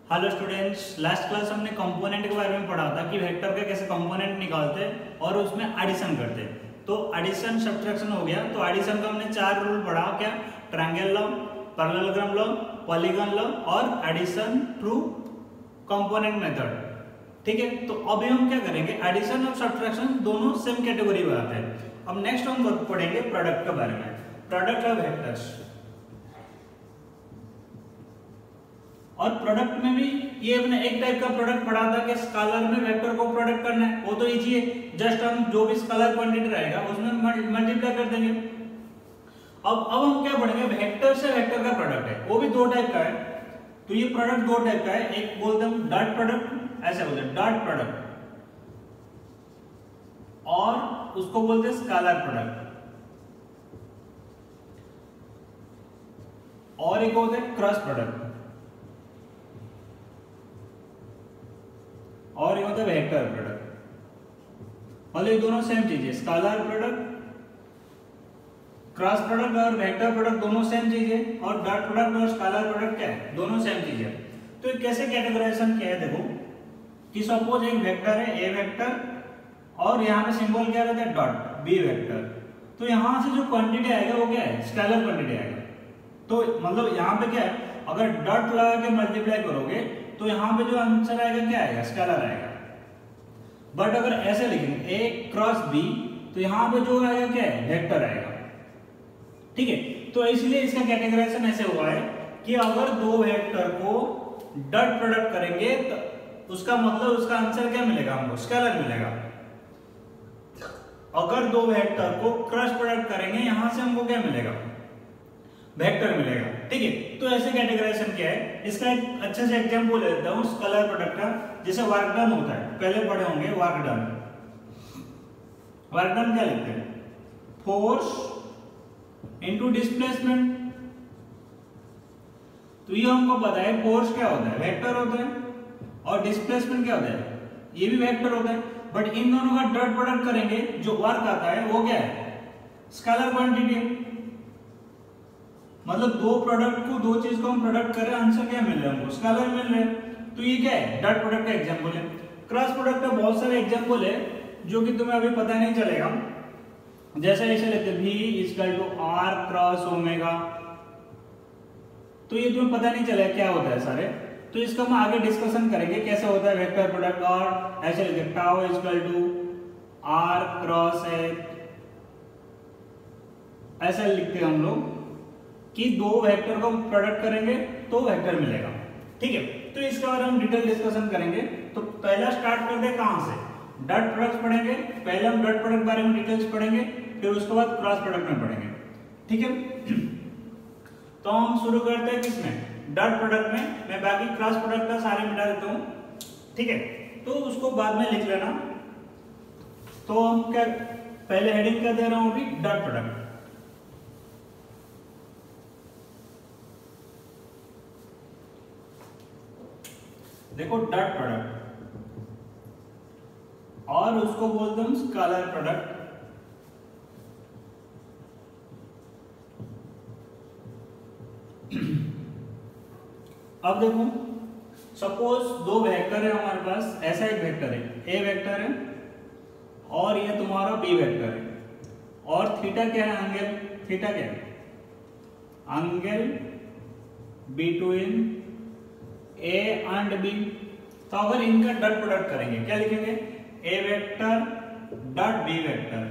Hello students, last class हमने component के बारे में पढ़ा था कि वेक्टर के कैसे कंपोनेंट निकालते और उसमें एडिशन करते। तो एडिशन सब्ट्रैक्शन हो गया। तो एडिशन का हमने 4 रूल पढ़ा, क्या? Triangle law, parallelogram law, polygon law और एडिशन थ्रू कंपोनेंट मेथड। ठीक है, तो अभी हम क्या करेंगे, एडिशन और सब्ट्रैक्शन दोनों सेम कैटेगरी में आते हैं। अब नेक्स्ट हम पढ़ेंगे प्रोडक्ट के बारे में, प्रोडक्ट ऑफ वेक्टर्स। और प्रोडक्ट में भी ये हमने एक टाइप का प्रोडक्ट पढ़ा था कि स्केलर में वेक्टर को प्रोडक्ट करना है। वो तो इजी है, जस्ट हम जो भी स्केलर क्वांटिटी रहेगा उसमें मल्टीप्लाई कर देंगे। अब हम क्या पढ़ेंगे, वेक्टर से वेक्टर का प्रोडक्ट है, वो भी 2 टाइप का है। तो ये प्रोडक्ट 2 टाइप का है, एक बोलते हैं डॉट प्रोडक्ट, ऐसे बोलते हैं डॉट प्रोडक्ट, और उसको बोलते हैं स्केलर प्रोडक्ट, और एक होता है क्रॉस प्रोडक्ट, और ये होता है वेक्टर प्रोडक्ट। मतलब ये दोनों सेम चीज है, स्केलर प्रोडक्ट, क्रॉस प्रोडक्ट और वेक्टर प्रोडक्ट दोनों सेम चीज है, और डॉट प्रोडक्ट और स्केलर प्रोडक्ट क्या है, दोनों सेम चीज है। तो ये कैसे कैटेगराइजेशन किया है, देखो कि सपोज एक वेक्टर है ए वेक्टर, और यहाँ पे सिंबल क्या रहता है, डॉट, बी वेक्टर। तो यहाँ से जो क्वांटिटी आएगा वो क्या है, स्केलर क्वांटिटी आएगा। तो मतलब यहाँ पे क्या है, अगर डॉट लगा के मल्टीप्लाई करोगे तो यहाँ पे जो आंसर आएगा क्या आएगा, स्केलर आएगा। बट अगर ऐसे लिखेंगे ए क्रॉस बी, तो यहाँ पे जो आएगा क्या है, वेक्टर आएगा। ठीक है, तो इसलिए इसका कैटेगराइजेशन ऐसे हुआ है कि अगर 2 वेक्टर को डॉट प्रोडक्ट करेंगे तो उसका मतलब उसका आंसर क्या मिलेगा, हमको स्केलर मिलेगा। अगर 2 वेक्टर को क्रॉस प्रोडक्ट करेंगे, यहां से हमको क्या मिलेगा, वेक्टर मिलेगा। ठीक है, तो ऐसे कैटेगराइजेशन क्या है, इसका एक अच्छे से एग्जांपल लेता हूं स्केलर प्रोडक्ट का। जैसे वर्क डन होता है, पहले पढ़े होंगे वर्क डन। वर्क डन क्या लिखते हैं, फोर्स इनटू डिस्प्लेसमेंट। तो ये हमको पता है फोर्स क्या होता है, वेक्टर होता है, और डिस्प्लेसमेंट क्या होता है, ये भी वेक्टर होता है। बट इन दोनों का डॉट प्रोडक्ट करेंगे, जो वर्क आता है वो क्या है, स्केलर क्वांटिटी है। मतलब 2 प्रोडक्ट को, 2 चीज को हम प्रोडक्ट कर रहे हैं, आंसर क्या मिल रहा है हमको, स्केलर मिल रहा है। तो ये क्या है, डॉट प्रोडक्ट का एग्जांपल है। क्रॉस प्रोडक्ट का बहुत सारे एग्जांपल है जो कि तुम्हें अभी पता नहीं चलेगा। जैसे ऐसे लेते हैं V = R क्रॉस ओमेगा, तो ये तुम्हें पता नहीं चलेगा क्या होता है सारे। तो इसका हम आगे डिस्कशन करेंगे कैसे होता है वेक्टर प्रोडक्ट। और ऐसे लिखते हैं टाउ = R क्रॉस H, ऐसा लिखते हैं हम लोग कि 2 वेक्टर को प्रोडक्ट करेंगे तो वेक्टर मिलेगा। ठीक है, तो इसके बारे में हम डिटेल डिस्कशन करेंगे। तो पहला स्टार्ट करते हैं कहां से, डॉट प्रोडक्ट पढ़ेंगे। पहले हम डॉट प्रोडक्ट बारे में डिटेल्स पढ़ेंगे, फिर उसके बाद क्रॉस प्रोडक्ट में पढ़ेंगे। ठीक है, तो हम शुरू करते हैं किसमें, डॉट प्रोडक्ट में। मैं बाकी क्रॉस प्रोडक्ट का सारे मिटा देता हूं। ठीक है, तो उसको बाद में लिख लेना। तो हम क्या पहले हेडिंग क्या दे रहा हूं अभी, डॉट प्रोडक्ट। देखो डॉट प्रोडक्ट, और उसको बोलते हैं स्केलर प्रोडक्ट। अब देखो सपोज 2 वेक्टर है हमारे पास, ऐसा एक वेक्टर है, ए वेक्टर है, और ये तुम्हारा बी वेक्टर है। और थीटा क्या है, एंगल थीटा क्या है, angle between a and b. तो अगर इनका डॉट प्रोडक्ट करेंगे, क्या लिखेंगे, a vector dot b vector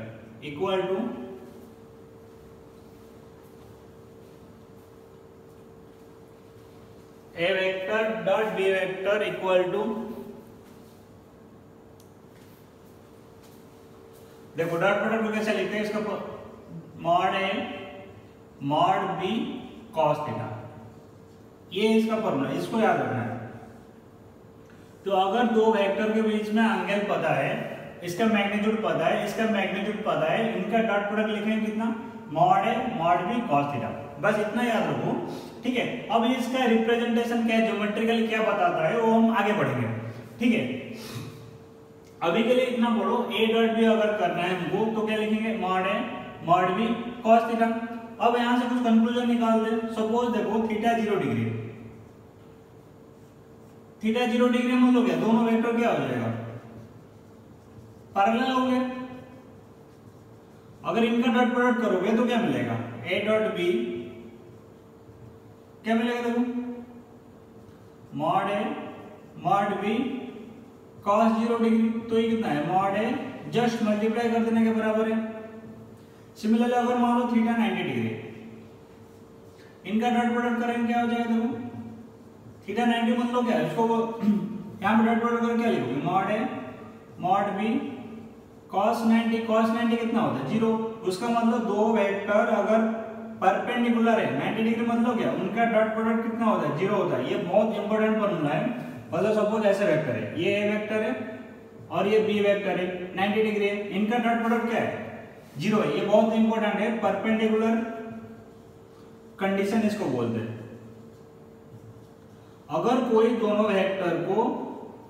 equal to a vector dot b vector equal to, देखो डॉट प्रोडक्ट को कैसे लिखते हैं, इसका मॉड ए मॉड बी कॉस थीटा, ये इसका फॉर्मूला, इसको याद रखना है। तो अगर 2 वेक्टर के बीच में एंगल पता है, इसका मैग्नीट्यूड पता है, इसका मैग्नीट्यूड पता है, इनका डॉट प्रोडक्ट लिखेंगे कितना, मॉड ए मॉड बी कॉस थीटा, बस इतना याद रखो। ठीक है, अब इसका रिप्रेजेंटेशन क्या है, ज्योमेट्रिकली क्या बताता है, वो हम आगे बढ़ेंगे। ठीक है, अभी के लिए इतना पढ़ो। ए डॉट बी अगर करना है हमको तो क्या लिखेंगे, मॉड ए मॉड बी कॉस थीटा। अब यहां से कुछ कंक्लूजन निकाल दे। सपोज देखो थीटा 0 डिग्री, थीटा 0 डिग्री में हो गया, दोनों वेक्टर क्या हो जाएगा, पैरेलल हो गए। अगर इनका डॉट प्रोडक्ट करोगे तो क्या मिलेगा, ए डॉट बी क्या मिलेगा, देखो मॉड ए मॉड बी कॉस 0 डिग्री, तो ये कितना है, मॉड ए जस्ट मल्टीप्लाई कर देने के बराबर है। सिमिलरली अगर मान लो थीटा 90 डिग्री, इनका डॉट प्रोडक्ट करेंगे क्या हो जाएगा, देखो थीटा 90 मतलब क्या है, इसको यहाँ पे डॉट प्रोडक्ट करके क्या लिखोगे, मॉड ए मॉड बी cos 90 कितना होता है 0। उसका मतलब दो वेक्टर अगर परपेंडिकुलर है 90 डिग्री मतलब क्या, उनका डॉट प्रोडक्ट कितना होता है 0 होता है। ये बहुत इंपॉर्टेंट फॉर्मूला है। मतलब सपोज ऐसे वेक्टर है, ये ए वेक्टर है और ये बी वेक्टर है, 90 डिग्री है, इनका डॉट प्रोडक्ट क्या है 0 है। ये बहुत इंपॉर्टेंट है, परपेंडिकुलर कंडीशन इसको बोलते हैं। अगर कोई दोनों वेक्टर को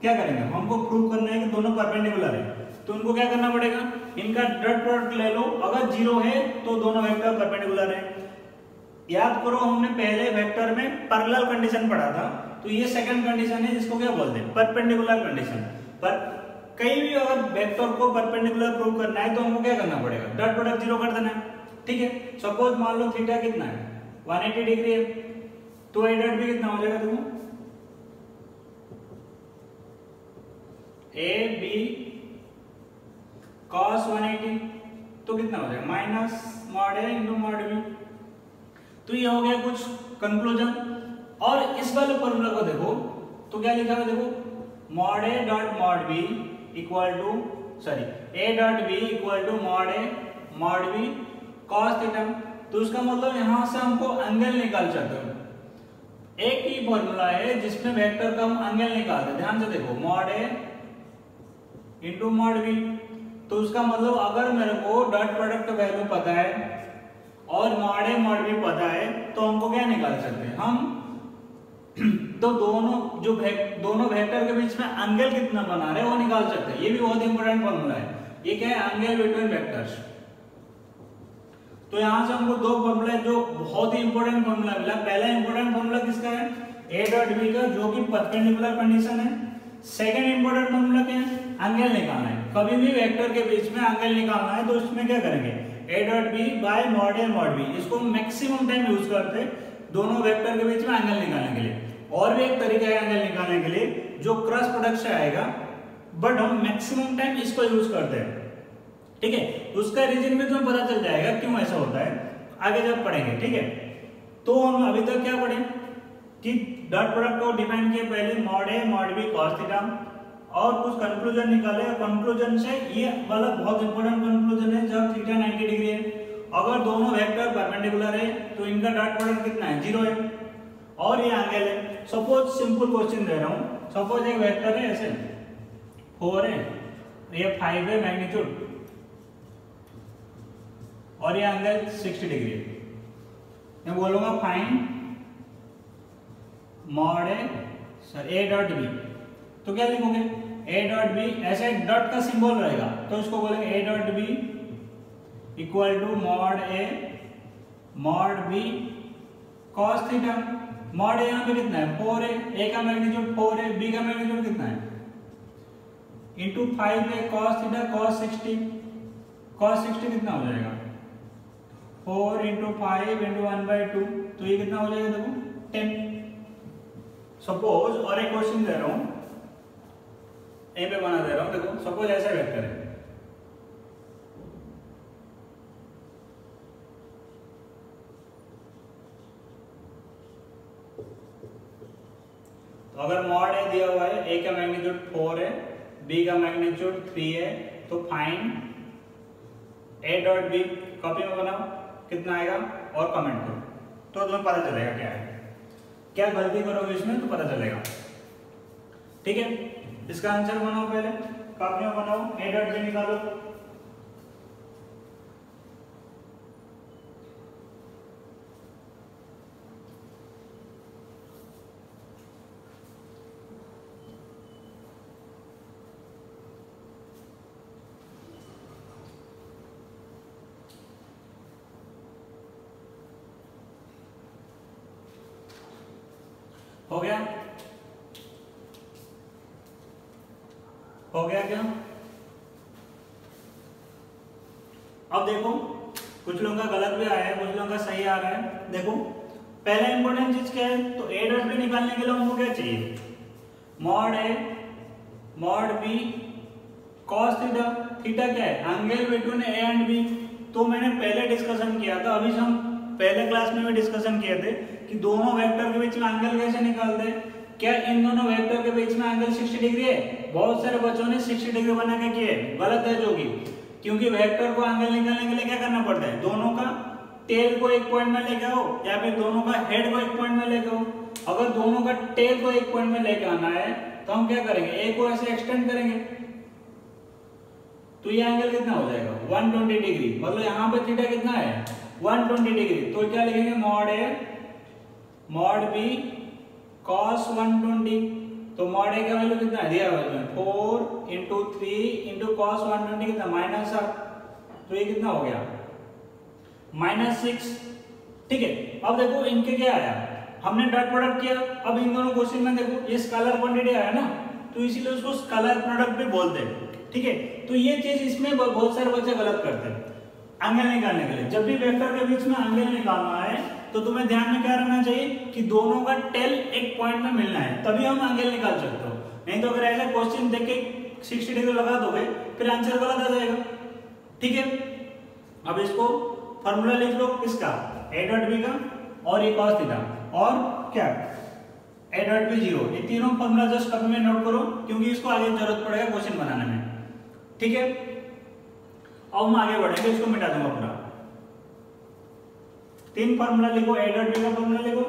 क्या करेंगे, हमको प्रूव करना है कि दोनों परपेंडिकुलर है, तो उनको क्या करना पड़ेगा, इनका डॉट प्रोडक्ट ले लो। अगर 0 है तो दोनों वेक्टर परपेंडिकुलर है। याद करो हमने पहले वेक्टर में पैरेलल कंडीशन पढ़ा था, तो ये सेकंड कंडीशन है जिसको क्या बोलते हैं, परपेंडिकुलर कंडीशन। पर कहीं भी अगर वेक्टर को परपेंडिकुलर प्रूव करना है तो हमको क्या करना पड़ेगा, डॉट प्रोडक्ट 0 कर देना है। ठीक है, सपोज मान लो थीटा कितना है 180 डिग्री है, तो ए डॉट बी कितना हो जाएगा, देखो ए बी cos 180 तो कितना हो जाएगा minus mod A into mod B. तो ये हो गया कुछ कंक्लूजन। और इस वाले फॉर्मूला को देखो तो क्या लिखा है, देखो mod A dot mod B equal to A dot B equal to mod A mod B cos theta. तो उसका मतलब यहां से हमको एंगल निकाल सकते हो। एक ही फॉर्मूला है जिसमें वेक्टर का हम एंगल निकालते हैं। ध्यान से देखो mod A into mod B, तो उसका मतलब अगर मेरे को डॉट प्रोडक्ट वैल्यू पता है और मॉड ए मॉड बी पता है तो हमको क्या निकाल सकते हैं हम तो दोनों वेक्टर के बीच में एंगल कितना बना रहे हैं वो निकाल सकते हैं। ये भी बहुत इंपॉर्टेंट फॉर्मूला है। ये क्या है, एंगल बिटवीन वेक्टर्स। तो यहां से हमको दो फॉर्मूला जो बहुत ही इंपॉर्टेंट फॉर्मूला मिला। पहला इंपॉर्टेंट फॉर्मूला किसका है, ए डॉट बी का, जो कि परपेंडिकुलर कंडीशन है। सेकंड इंपॉर्टेंट फॉर्मूला क्या है, एंगल निकालना है। कभी भी वेक्टर के बीच में एंगल निकालना है तो उसमें क्या करेंगे, A dot B by mod A mod B. इसको मैक्सिमम टाइम यूज करते हैं दोनों वेक्टर के बीच में एंगल निकालने के लिए। और भी एक तरीका है एंगल निकालने के लिए जो क्रॉस प्रोडक्ट से आएगा, बट हम मैक्सिमम टाइम इसको यूज करते हैं। ठीक है, उसका रीजन भी तुम्हें पता चल जाएगा क्यों ऐसा होता है आगे जब पढ़ेंगे। ठीक है, तो हम अभी तक क्या पढ़े कि डॉट प्रोडक्ट को डिफाइन किए पहले मॉड ए मॉड बी cos थीटा, और कुछ कंक्लूजन निकाले। कंक्लूजन से ये वाला बहुत इंपॉर्टेंट कंक्लूजन है, जब थीटा 90 डिग्री है, अगर दोनों वेक्टर परपेंडिकुलर है तो इनका डॉट प्रोडक्ट कितना है 0 है, और ये एंगल है। सपोज सिंपल क्वेश्चन दे रहा हूं, सपोज एक वेक्टर है ऐसे 4 है, ये 5 है मैग्नीट्यूड, और ये एंगल 60 डिग्री है। मैं बोलूंगा find mod A dot B, तो क्या लिखोगे, ए डॉट बी, ऐसा एक डॉट का सिंबल रहेगा तो इसको बोलेंगे a dot B equal to mod A mod B cos theta. Mod a यहाँ पे कितना है 4 है, ए का मैग्नीट्यूड 4 है, बी का मैग्नीट्यूड कितना है इंटू 5 है, cos थीटा cos 60 कितना हो जाएगा 4 इंटू 5 इंटू 1/2, तो ये कितना हो जाएगा देखो 10। सपोज और एक क्वेश्चन दे रहा हूं, ए पे बना दे रहा हूं, देखो सपोज ऐसा वेक्टर है, तो अगर मॉड ए दिया हुआ है, ए का मैग्नीट्यूड 4 है, बी का मैग्नीट्यूड 3 है, तो find A dot B. Copy में बनाओ कितना आएगा और कमेंट करो तो तुम्हें पता चलेगा क्या है। क्या गलती करोगे इसमें तो पता चलेगा। ठीक है, इसका आंसर बनाओ, पहले कॉपी में बनाओ, ए डॉट बी निकालो। हो गया, हो गया क्या? अब देखो कुछ लोगों का गलत भी आया है, कुछ लोगों का सही आ रहा है। देखो पहला इंपॉर्टेंट चीज क्या है, तो ए डॉट बी निकालने के लिए हमको क्या चाहिए, मॉड ए mod b cos theta. Theta क्या है, angle between a and b. तो मैंने पहले डिस्कशन किया था, अभी हम पहले क्लास में भी डिस्कशन किए थे कि दोनों वेक्टर के बीच में एंगल कैसे निकालते हैं। क्या इन दोनों वेक्टर के बीच में एंगल 60 डिग्री है? बहुत सारे बच्चों ने 60 डिग्री बना के किए, गलत है जो कि, क्योंकि वेक्टर को एंगल निकालने के लिए क्या करना पड़ता है, दोनों का टेल को एक पॉइंट में लेके आओ या फिर दोनों का हेड को एक पॉइंट में लेके आओ। अगर दोनों का टेल को एक पॉइंट में लेके आना है तो हम क्या करेंगे, ए को ऐसे एक्सटेंड करेंगे, तो ये एंगल कितना हो जाएगा 120 डिग्री। मतलब यहाँ पे थीटा कितना है 120 डिग्री। तो क्या लिखेंगे, मॉड ए मॉड बी cos 120। तो मॉड ए का वैल्यू कितना है दिया हुआ है 4 इंटू 3 इंटू cos 120 कितना -8। तो ये कितना हो गया -6। ठीक है, अब देखो इनके क्या आया, हमने डॉट प्रोडक्ट किया। अब इन दोनों क्वेश्चन में देखो ये स्केलर क्वांटिटी आया ना, तो इसीलिए उसको स्केलर प्रोडक्ट भी बोलते हैं। ठीक है, तो ये चीज इसमें बहुत सारे बच्चे गलत करते हैं। एंगल निकालने के लिए जब भी वेक्टर के बीच में एंगल निकालना है तो तुम्हें ध्यान में क्या रखना चाहिए कि दोनों का टेल एक पॉइंट में मिलना है, तभी हम एंगल निकाल सकते हो। नहीं तो अगर ऐसा क्वेश्चन देख के 60 डिग्री लगा दोगे फिर आंसर गलत आ जाएगा। ठीक है, अब इसको फॉर्मूला लिख लो किसका, ए डॉट बी का और ये cos थीटा और क्या ए डॉट बी 0। ये तीनों फॉर्मूला जस्ट कभी में नोट करो क्योंकि इसको आगे जरूरत पड़ेगा क्वेश्चन बनाने में। ठीक है, अब हम आगे बढ़ेंगे, इसको मिटा दूंगा पूरा। 3 फॉर्मूला लिखो, ए डॉट बी का फॉर्मूला लिखो,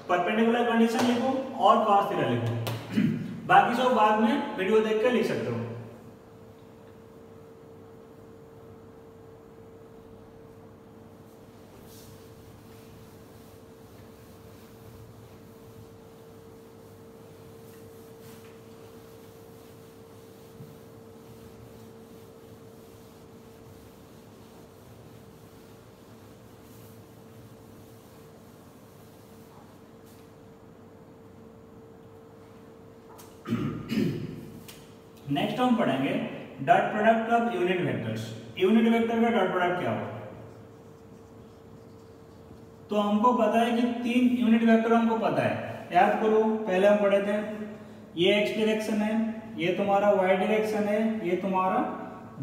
परपेंडिकुलर कंडीशन लिखो और cos थीटा लिखो। बाकी सब बाद में वीडियो देख कर लिख सकते हो। नेक्स्ट हम पढ़ेंगे dot product of unit vectors. Unit vector का डॉट प्रोडक्ट क्या होगा, तो हमको पता है कि 3 यूनिट वेक्टर हमको पता है, याद करो। पहले हम पढ़े थे ये x डायरेक्शन है, ये तुम्हारा y डायरेक्शन है, ये तुम्हारा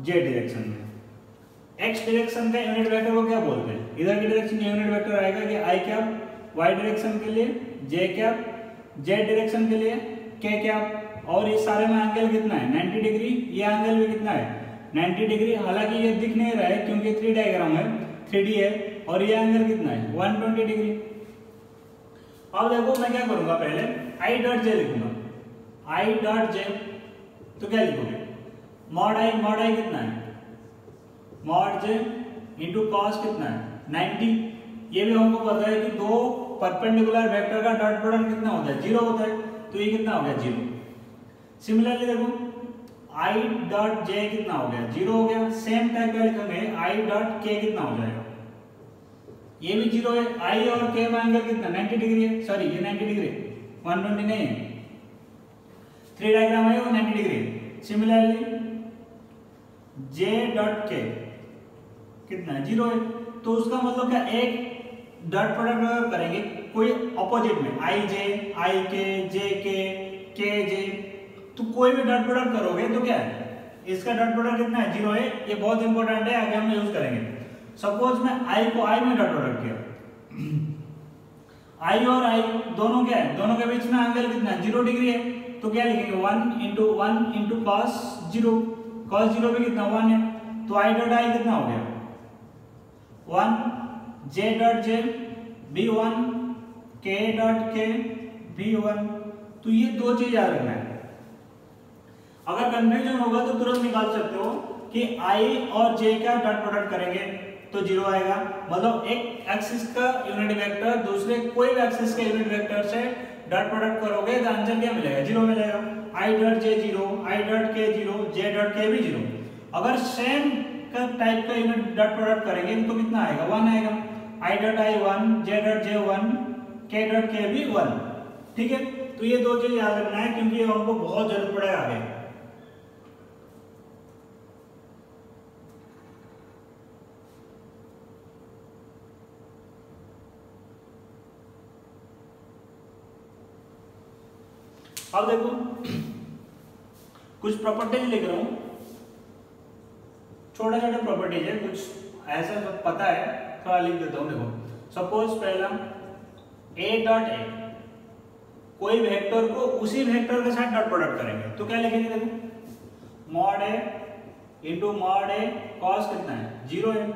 z डायरेक्शन है। x डायरेक्शन का यूनिट वेक्टर को क्या बोलते हैं, इधर की डायरेक्शन यूनिट वेक्टर आएगा कि i कैप y डायरेक्शन के लिए, j कैप z डायरेक्शन के लिए, k कैप। और ये सारे में एंगल कितना है 90 डिग्री, ये एंगल भी कितना है 90 डिग्री। हालांकि ये दिख नहीं रहा है क्योंकि 3 डायग्राम है, 3D है, और ये एंगल कितना है 120 डिग्री। अब देखो मैं क्या करूंगा, पहले i डॉट j लिखूंगा, i डॉट j। तो क्या लिखोगे, मॉड i कितना है मॉड j इंटू कॉस कितना है 90। ये भी हमको पता है कि दो परपेंडिकुलर वेक्टर का डॉट प्रोडक्ट कितना होता है 0 होता है, तो ये कितना हो गया 0। सिमिलरली देखो i डॉट j कितना हो गया 0 हो गया। सेम टाइप का लिखेंगे i डॉट k कितना हो जाएगा, ये भी 0 है। i और k में एंगल कितना 90 डिग्री है, सॉरी ये 90 डिग्री 120 नहीं है, 3 डायग्राम है वो 90 degree. Similarly j dot k कितना है 0 है, तो उसका मतलब क्या, एक डॉट प्रोडक्ट अगर करेंगे कोई ऑपोजिट में i k k j, तो कोई भी डॉट प्रोडक्ट करोगे तो क्या है, इसका डॉट प्रोडक्ट कितना है 0 है। ये बहुत इंपॉर्टेंट है, आगे हम यूज करेंगे। सपोज मैं i को i में डॉट प्रोडक्ट किया, i और i दोनों क्या है, दोनों के बीच में एंगल कितना है 0 डिग्री है, तो क्या लिखेंगे 1 इंटू cos 0, cos 0 भी कितना 1 है, तो i डॉट i कितना हो गया 1, j डॉट j भी 1, k डॉट k भी 1। तो ये दो चीज याद रखना है। अगर कंफ्यूजन होगा तो तुरंत निकाल सकते हो कि i और j का डॉट प्रोडक्ट करेंगे तो 0 आएगा। मतलब एक एक्सिस का यूनिट वेक्टर दूसरे कोई भी एक्सिस के यूनिट वेक्टर से डॉट प्रोडक्ट करोगे तो आंसर क्या मिलेगा 0 मिलेगा। i dot j 0, i dot k 0, j dot k भी 0। अगर सेम का टाइप का यूनिट डॉट प्रोडक्ट करेंगे तो कितना आएगा 1 आएगा। i dot i 1, j dot j 1, k dot k भी 1। ठीक है, तो ये दो चीज याद रखना है क्योंकि ये हमको बहुत जरूरत पड़ेगा आगे। अब देखो कुछ प्रॉपर्टीज लिख रहा हूं, छोटे छोटे प्रॉपर्टीज है, कुछ ऐसा तो पता है, थोड़ा लिख देता हूं। देखो सपोज पहला ए डॉट ए, कोई वेक्टर को उसी वेक्टर के साथ डॉट प्रोडक्ट करेंगे तो क्या लिखेंगे? देखो mod A into mod A cos कितना है 0 है,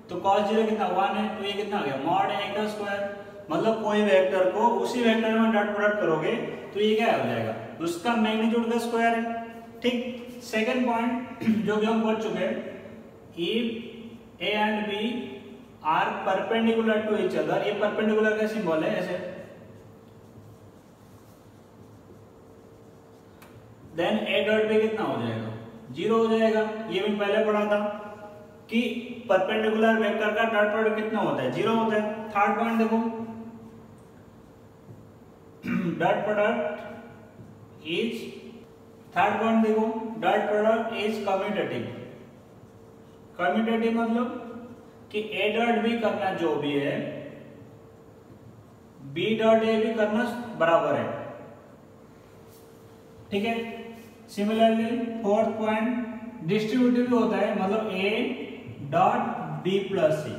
तो कॉस 0 कितना 1 है, तो ये कितना आ गया मॉड ए का स्क्वायर। मतलब कोई वेक्टर को उसी वेक्टर में डॉट प्रोडक्ट करोगे तो ये क्या हो जाएगा? उसका मैग्नीट्यूड का स्क्वायर है। ठीक, सेकंड पॉइंट जो कि हम पढ़ चुके हैं, if A and B are perpendicular to each other, ये परपेंडिकुलर का सिंबल है ऐसे, देन ए डॉट बी कितना हो जाएगा? 0 हो जाएगा। ये भी पहले पढ़ा था कि परपेंडिकुलर वेक्टर का डॉट प्रोडक्ट कितना होता है? 0 होता है। थर्ड पॉइंट देखो, dot product is, third point देखो, dot product is commutative. Commutative मतलब कि ए डॉट बी करना जो भी है, बी डॉट ए भी करना बराबर है। ठीक है। सिमिलरली फोर्थ पॉइंट डिस्ट्रीब्यूटिव भी होता है, मतलब ए डॉट बी प्लस सी,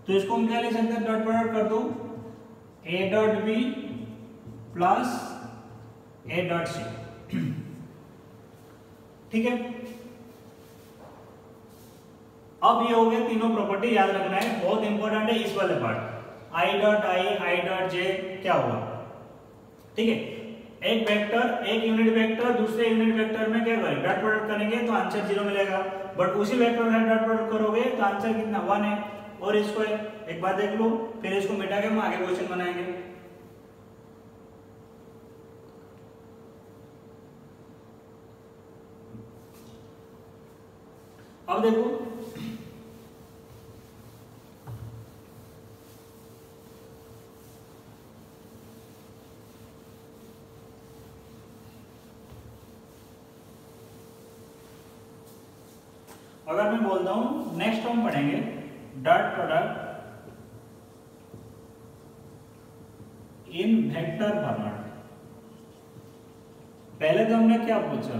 तो इसको हम क्या लिख सकते हैं? डॉट प्रोडक्ट कर दो A dot B plus A dot C. ठीक है। अब ये हो गए तीनों प्रॉपर्टी, याद रखना है, बहुत इंपॉर्टेंट है इस वाले पार्ट। आई डॉट जे क्या होगा? ठीक है। एक वेक्टर, एक यूनिट वेक्टर दूसरे यूनिट वेक्टर में क्या करेंगे? डॉट प्रोडक्ट करेंगे तो आंसर 0 मिलेगा, बट उसी वेक्टर का डॉट प्रोडक्ट करोगे तो आंसर कितना 1 है। और इसको एक बार देख लो, फिर इसको मिटा के हम आगे क्वेश्चन बनाएंगे। अब देखो अगर मैं बोलता हूं नेक्स्ट हम पढ़ेंगे dot product in vector format. पहले तो हमने क्या पूछा?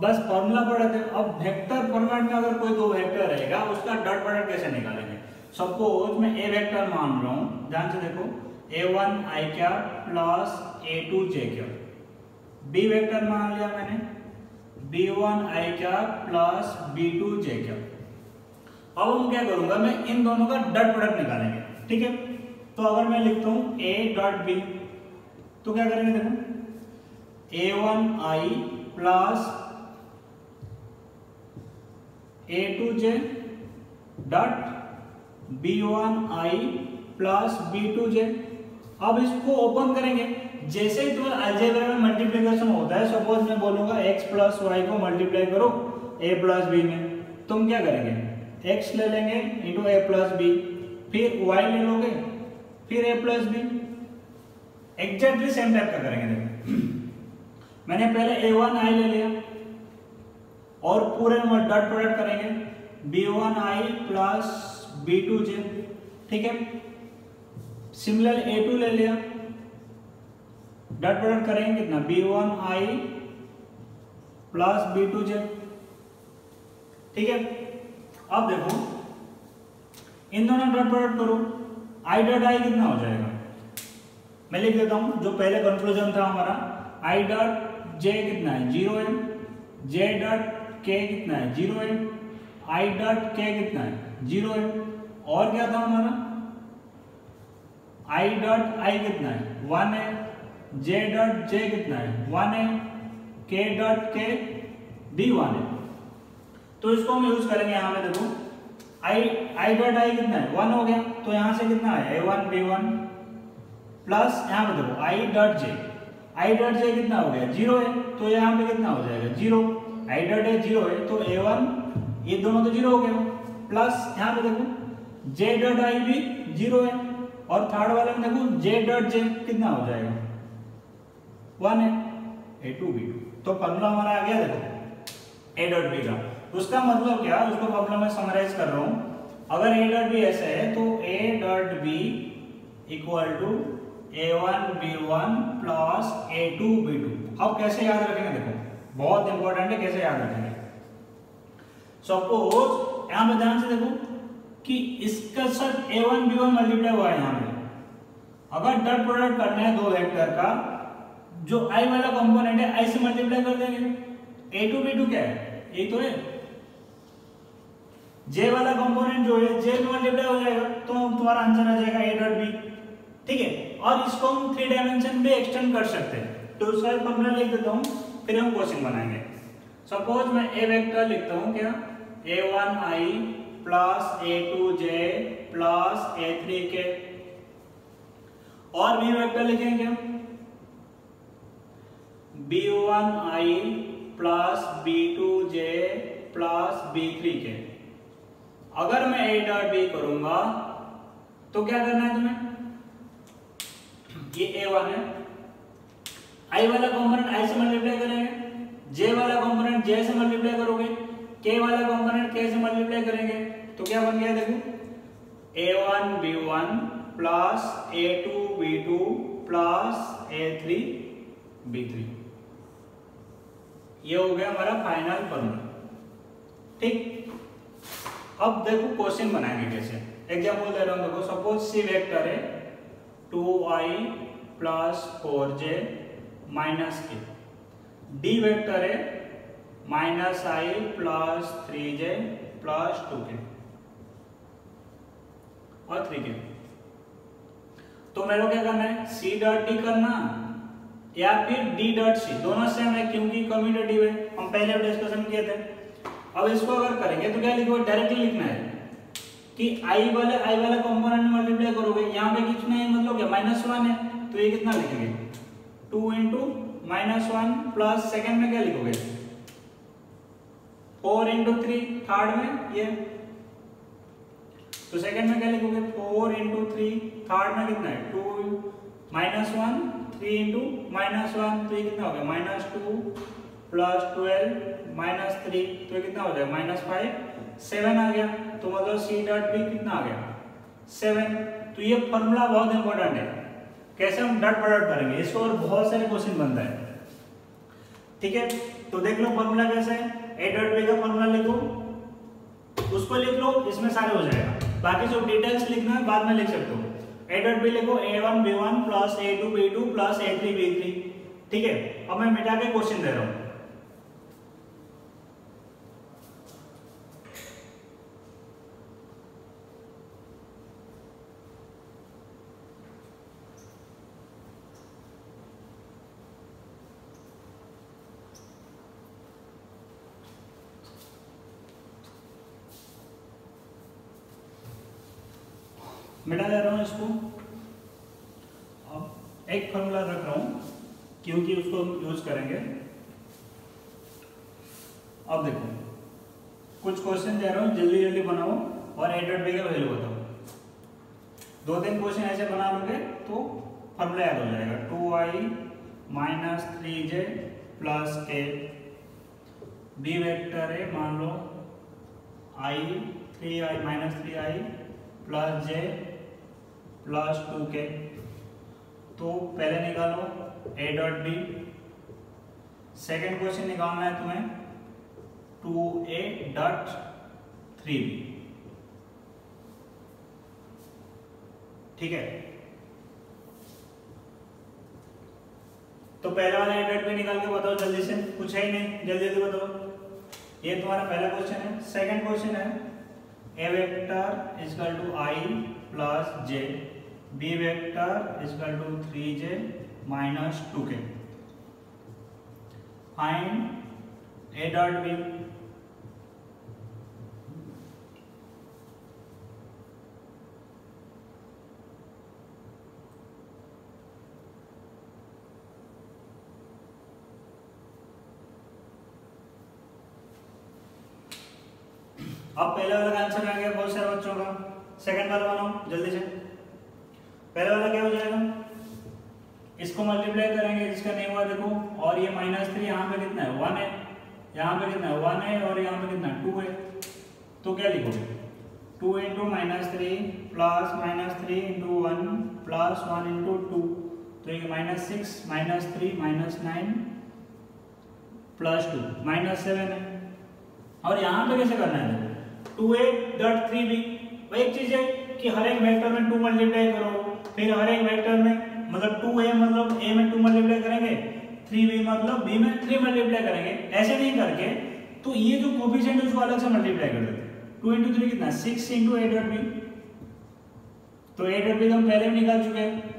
बस फॉर्मूला पढ़े थे। अब वेक्टर फॉर्मेट में अगर कोई दो वेक्टर रहेगा उसका डॉट प्रोडक्ट कैसे निकालेंगे? सपोज मैं ए वेक्टर मान रहा हूं, ध्यान से देखो, a1 i cap plus a2 j cap. B vector मान लिया मैंने, b1 i cap plus b2 j cap. अब हम क्या करूंगा, मैं इन दोनों का डॉट प्रोडक्ट निकालेंगे। ठीक है। तो अगर मैं लिखता हूं a डॉट b, तो क्या करेंगे? देखो a1 i plus a2 j dot b1 i plus b2 j। अब इसको ओपन करेंगे, जैसे ही तुम्हारा अलजेब्रा में मल्टीप्लिकेशन होता है, सपोज मैं बोलूंगा x प्लस वाई को मल्टीप्लाई करो a प्लस बी में, तुम क्या करेंगे? x ले लेंगे इंटू a प्लस बी, फिर y ले लोगे, फिर a plus B. Exactly same type का करेंगे। देखो मैंने पहले a1 i ले लिया और पूरे में डॉट प्रोडक्ट करेंगे b1 i plus b2 j। ठीक है। सिमिलर a2 ले लिया, डॉट प्रोडक्ट करेंगे कितना? b1 i plus b2 j। ठीक है। अब देखो इन दोनों डॉट प्रोडक्ट करो, i डॉट i कितना हो जाएगा? मैं लिख देता हूं, जो पहले कंक्लूजन था हमारा, i डॉट j कितना है? 0 है। j डॉट k कितना है? 0 है। i डॉट k कितना है? 0 है। और क्या था हमारा? i डॉट i कितना है? 1 है। j डॉट j कितना है? 1 है। k डॉट k भी 1 है। तो इसको हम यूज करेंगे यहां पे। देखो i डॉट i कितना है? 1 हो गया, तो यहां से कितना है? a1 b1 प्लस यहां पे देखो i dot j, i dot j कितना हो गया? 0 है, तो यहाँ पे कितना हो जाएगा? 0। i डॉट j 0 है, तो a1 ये दोनों तो 0 हो गए, प्लस यहाँ पे देखो j डॉट i भी 0 है, और थर्ड वाले में देखो j डॉट j कितना हो जाएगा? 1 है, a2 b2। तो फॉर्मूला हमारा आ गया देखो a डॉट b का। उसका मतलब क्या? उसको फॉर्मूला में समराइज कर रहा हूं। अगर a डॉट b ऐसा है तो a dot b equal to a1 b1 plus a2 b2। अब कैसे याद रखेंगे, देखो बहुत इंपॉर्टेंट है कैसे याद रखेंगे। सपोज यहां पे ध्यान से देखो कि इसका साथ a1 b1 मल्टीप्लाई हुआ है यहां पे। अगर डॉट प्रोडक्ट करना है दो वेक्टर का, जो i वाला कंपोनेंट है i से मल्टीप्लाई कर देंगे। a2 b2 क्या है, यही तो है। j वाला कंपोनेंट जो है j में मल्टीप्लाई हो जाएगा, तो तुम्हारा आंसर आ जाएगा a डॉट b। ठीक है, और इसको हम 3 डायमेंशन में एक्सटेंड कर सकते हैं। तो उसका फॉर्मूला लिख देता हूं, फिर हम क्वेश्चन बनाएंगे। सपोज मैं a वेक्टर लिखता हूं क्या, a1i plus a2j plus a3k, और b वेक्टर लिखेंगे क्या, b1i plus b2j plus b3k। अगर मैं a डॉट b करूंगा तो क्या करना है तुम्हें, ये a1 है, i वाला कंपोनेंट i से मल्टीप्लाई करेंगे, j वाला कंपोनेंट j से मल्टीप्लाई करोगे, k वाला कंपोनेंट k से मल्टीप्लाई करेंगे, तो क्या बन गया देखो, a1 b1 plus a2 b2 plus a3 b3। ये हो गया हमारा फाइनल फॉर्मूला। ठीक, अब देखो क्वेश्चन बनाएंगे कैसे। एग्जांपल दे रहा हूं, देखो सपोज सी वेक्टर है 2i plus 4j minus k, D vector है -i plus 3j plus 2k और 3k। तो मेरे को क्या करना है, c डॉट d करना या फिर d डॉट c, दोनों सेम है क्योंकि कम्यूटेटिव है, हम पहले डिस्कशन किए थे। अब इसको अगर करेंगे तो क्या लिखोगे, डायरेक्टली लिखना है कि i वाला कंपोनेंट में मल्टीप्लाई करोगे, यहाँ पे कितना है मतलब क्या -1 है, तो ये कितना लिखेंगे 2 इंटू -1 प्लस सेकेंड में क्या लिखोगे 4 इंटू 3, थर्ड में ये, तो सेकेंड में क्या लिखोगे 4 इंटू 3, थर्ड में कितना है 2 -1 3 इंटू -1, तो ये कितना हो गया -2 प्लस 12 -3, तो ये कितना हो जाएगा -5, 7 आ गया। तो मतलब c डॉट b कितना आ गया 7। तो ये फॉर्मूला बहुत इंपॉर्टेंट है, कैसे हम डॉट प्रोडक्ट करेंगे, इसको और बहुत सारे क्वेश्चन बनता है। ठीक है, तो देख लो फॉर्मूला कैसे है, a डॉट b का फॉर्मूला लिखो, उसको लिख लो, इसमें सारे हो जाएगा। बाकी जो डिटेल्स लिखना है बाद में लिख सकते हो। a डॉट b लिखो a1 b1 plus a2 b2 plus a3 b3। ठीक है, अब मैं मिटा के क्वेश्चन दे रहा हूं। मिटा दे रहा हूं इसको। अब एक फॉर्मूला रख रहा हूं क्योंकि उसको हम यूज करेंगे। अब देखो कुछ क्वेश्चन दे रहा हूं, जल्दी जल्दी बनाओ और a डॉट b का वैल्यू बताओ। 2-3 क्वेश्चन ऐसे बना लोगे तो फॉर्मूला याद हो जाएगा। 2i minus 3j plus k, b vector है मान लो i 3i minus 3i plus j plus 2k। तो पहले निकालो a dot b, second question निकालना है तुम्हें 2a डॉट 3b। ठीक है, तो पहले वाला a डॉट b निकाल के बताओ जल्दी से, कुछ है ही नहीं, जल्दी जल्दी बताओ। ये तुम्हारा पहला क्वेश्चन है। सेकेंड क्वेश्चन है a vector equal to i plus j, b vector equal to 3j minus 2k। Find a dot b। अब पहले वाला का आंसर आ गया बहुत सारे बच्चों का। सेकंड वाला बनाओ जल्दी से। पहले वाला क्या हो जाएगा, इसको मल्टीप्लाई करेंगे, जिसका नहीं हुआ देखो, और ये -3 यहाँ पे कितना है 1 है, यहाँ पे कितना है 1 है, और यहाँ पे कितना 2 है। तो क्या लिखोगे 2 into -3 plus -3 into 1 plus 1 into 2 तो ये -6 -3 -9 +2 -7 है। और यहाँ पे कैसे करना है, 2a.3b। एक चीज है कि हर एक वेक्टर में 2 मल्टीप्लाई करो, फिर हर एक वेक्टर में मतलब 2a मतलब a में 2 मल्टीप्लाई करेंगे, 3b मतलब b में 3 मल्टीप्लाई करेंगे। ऐसे नहीं करके तो ये जो कोफिशिएंट है उसको अलग से मल्टीप्लाई कर देते हैं। 2 × 3 कितना, 6 × a.b। तो a.b तो हम पहले भी निकाल चुके हैं।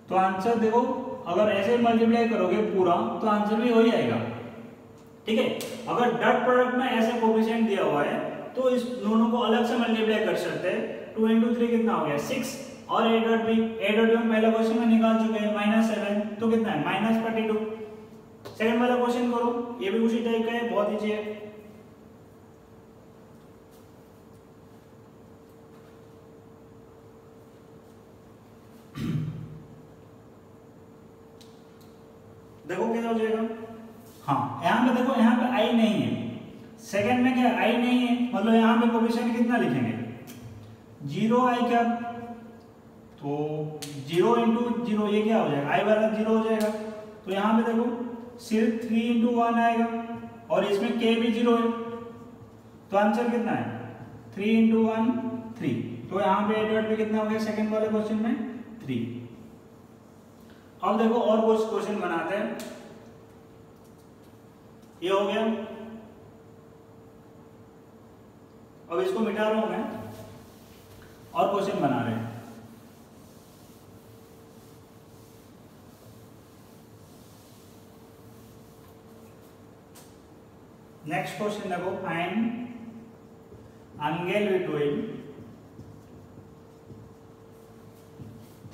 तो आंसर देखो, अगर ऐसे मल्टीप्लाई करोगे पूरा तो आंसर भी हो ही आएगा। ठीक है, अगर डॉट प्रोडक्ट में ऐसे कोफिशिएंट दिया हुआ है तो इस दोनों को अलग से मल्टीप्लाई कर सकते हैं। 2 × 3 कितना हो गया, 6 और a.b हम पहला क्वेश्चन में निकाल चुके हैं, -7 तो कितना है, -42। सेकंड वाला क्वेश्चन करो, ये भी उसी टाइप का है, बहुत इजी है। देखो क्या हो जाएगा, हाँ यहाँ पे देखो, यहाँ पे आई नहीं है, सेकंड में क्या आई नहीं है, मतलब यहाँ पे कोफिशिएंट कितना लिखेंगे, 0 आई क्या, तो 0 × 0 ये क्या हो जाएगा, आई वाला 0 हो जाएगा। तो यहाँ पे देखो सिर्फ 3 × 1 आएगा और इसमें k भी 0 है, तो आंसर कितना है 3 × 1 3। तो यहाँ पे a.b कितना हो गया सेकंड वाले क्वेश्चन में 3। अब देखो और कुछ क्वेश्चन बनाते हैं, ये हो गया। अब इसको मिटा रहा हूं मैं और क्वेश्चन बना रहे हैं। नेक्स्ट क्वेश्चन देखो, find angle between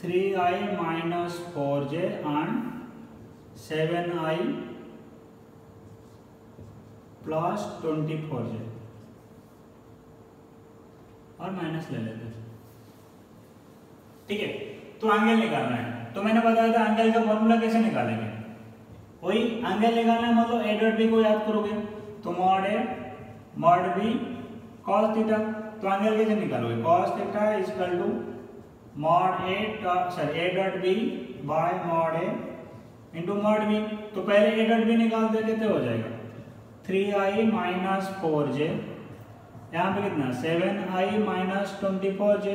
3i - 4j and 7i + 24j, और माइनस ले लेते हैं। ठीक है, तो एंगल निकालना है। तो मैंने बताया था एंगल का फॉर्मूला कैसे निकालेंगे, वही एंगल निकालना है, मतलब a.b को याद करोगे तो mod a mod b cos theta. तो एंगल कैसे निकालोगे, cos theta = mod a.b by mod a into mod b। तो पहले a.b निकाल दे, कितने हो जाएगा 3i - 4j, यहाँ पे कितना 7i - 24j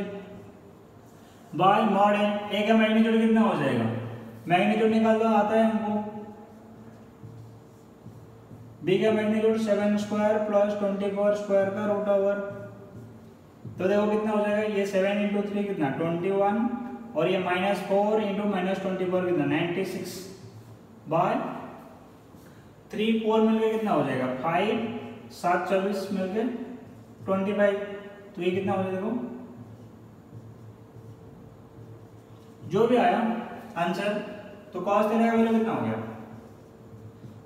by mod a का मैग्नीट्यूड कितना हो जाएगा, मैग्नीट्यूड निकाल दो, आता है हमको, b का मैग्नीट्यूड 7² + 24² का रूट ओवर। तो देखो कितना हो जाएगा, ये 7 × 3 कितना 21 और ये -4 × -24 कितना 96 बाय 3 4 मिलके कितना हो जाएगा 5 7 24 मिलके 25। तो ये कितना हो जाएगा, देखो जो भी आया आंसर। तो cos थीटा का वैल्यू कितना हो गया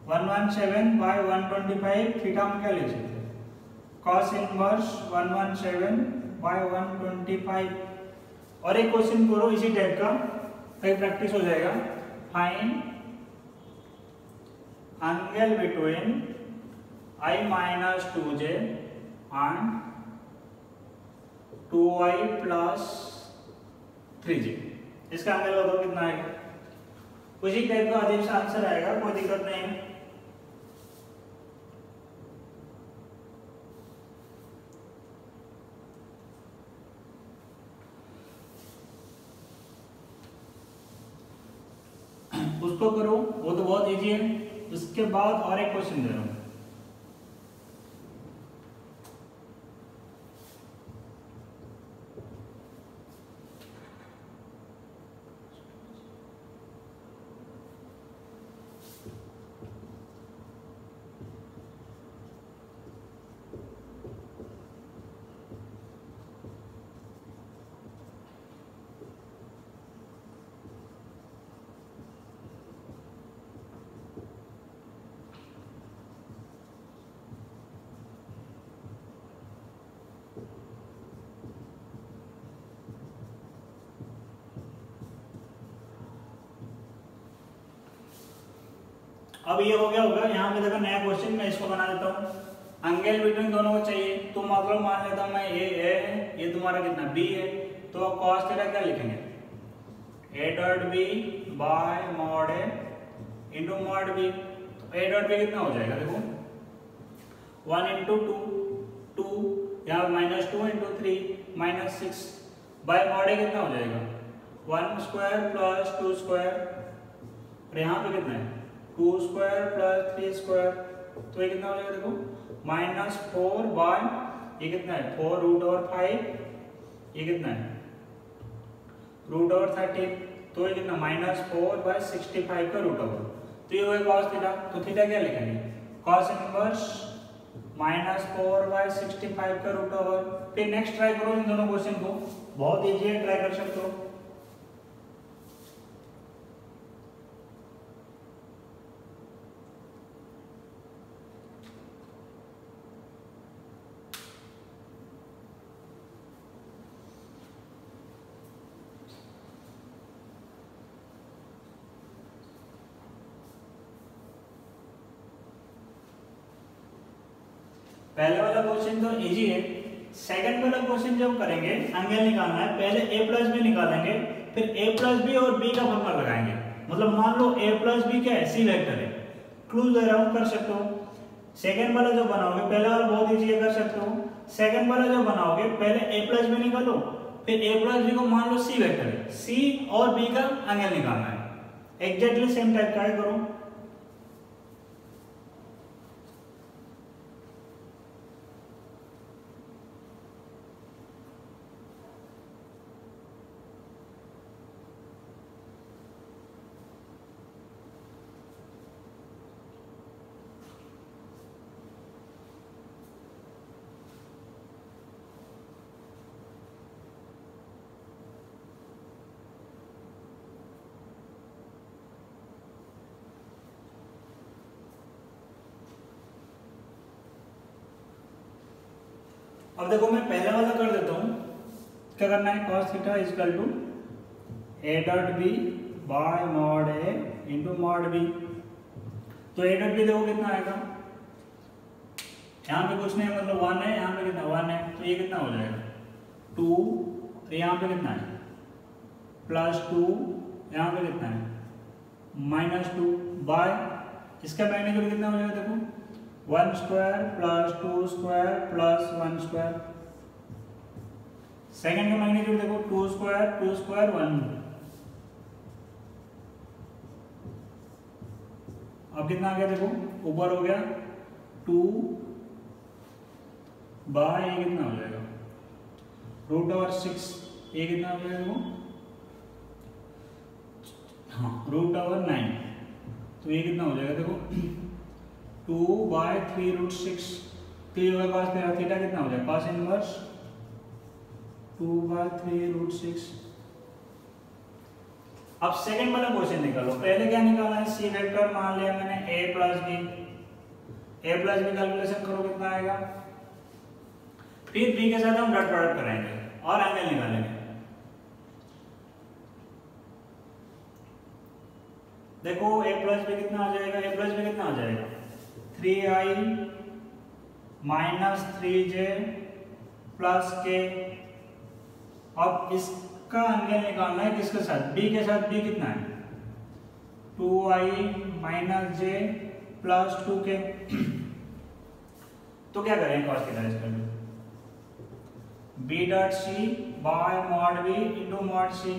117/125। थीटा हम क्या लिख सकते हैं, cos इनवर्स 117/125। और एक क्वेश्चन करो इसी टाइप का, कहीं प्रैक्टिस हो जाएगा। Find angle between i - 2j and 2i + 3j। इसका एंगल बताओ कितना आएगा, उसी टाइप का अजीब सा आंसर आएगा, कोई दिक्कत नहीं है। उसको करो, वो तो बहुत इजी है। उसके बाद और एक क्वेश्चन दे रहा हूं, अब ये हो गया होगा। यहाँ पे देखो नया क्वेश्चन, मैं इसको बना देता हूँ। एंगल बिटवीन दोनों को चाहिए, तो मतलब मान लेता हूँ मैं ये ए है, ये तुम्हारा कितना बी है, तो cos थीटा क्या लिखेंगे a.b by mod A into mod B. तो ए डॉट बी कितना हो जाएगा, देखो 1 इंटू 2 यहाँ minus 2 into 3 minus 6 by mod a कितना हो जाएगा 1 स्क्वायर प्लस 2 स्क्वायर, और यहाँ पे कितना है 2 स्क्वायर प्लस 3 स्क्वायर, तो ये कितना हो जाएगा देखो माइनस 4 बाय ये कितना है 4 रूट ओवर 5, ये कितना है रूट ओवर 13, तो ये कितना माइनस 4 बाय 65 का रूट ओवर, तो ये होगा कॉस थीटा। तो थीटा क्या लिखेंगे कॉस इनवर्स माइनस 4 बाय 65 का रूट ओवर। फिर नेक्स्ट ट्राई करो इन दोनों क्वेश्चन को, बहुत इजी है, ट्राई कर सकते हो। पहले वाला क्वेश्चन तो इजी है, सेकंड वाला क्वेश्चन जब करेंगे एंगल निकालना है, पहले a प्लस बी निकालेंगे, फिर a प्लस बी और b का फॉर्मूला लगाएंगे। मतलब मान लो a प्लस बी क्या है सी वेक्टर है, क्लूज दे रहा हूं कर सकते हो। सेकंड वाला जो बनाओगे, पहला वाला बहुत इजी है कर सकते हो, सेकंड वाला जो बनाओगे पहले a प्लस बी निकालो, फिर a प्लस बी को मान लो सी वेक्टर है, c और b का एंगल निकालना है। एग्जैक्टली सेम टाइप का करो। अब देखो मैं पहला वाला कर देता हूं, क्या करना है cos theta equal to a dot B by mod A into mod B. तो a डॉट बी देखो कितना आएगा, यहाँ पे कुछ नहीं मतलब 1 है, यहाँ पे कितना 1 है, तो ये कितना हो जाएगा 2, और यहाँ पे कितना है प्लस 2, यहाँ पे कितना है माइनस 2 बाय इसका मैग्नीट्यूड कितना हो जाएगा देखो 1 square plus 2 square plus 1 square. Second का मैग्नीट्यूड देखो 2 स्क्वायर 1। अब कितना आ गया देखो ऊपर हो गया 2 बाय ये कितना हो जाएगा रूट ओवर 6, ये कितना हो जाएगा देखो हाँ रूट ओवर 9, तो ये कितना हो जाएगा देखो 2 बाय 3 रूट 6, तो ये होगा cos थीटा, थीटा कितना हो जाएगा cos इनवर्स 2 बाय 3 रूट 6। अब सेकंड वाला क्वेश्चन निकालो, पहले क्या निकाला है सी वेक्टर मान लिया मैंने a प्लस बी कैलकुलेशन करो कितना आएगा, फिर b के साथ हम डॉट प्रोडक्ट कराएंगे और एंगल निकालेंगे। देखो a प्लस बी कितना आ जाएगा, a प्लस बी कितना आ जाएगा 3i minus 3j plus k। अब इसका एंगल निकालना है किसके साथ b के साथ, b कितना है 2i minus j plus 2k। तो क्या करेंगे cos थीटा इसका b dot c bye mod b into mod c।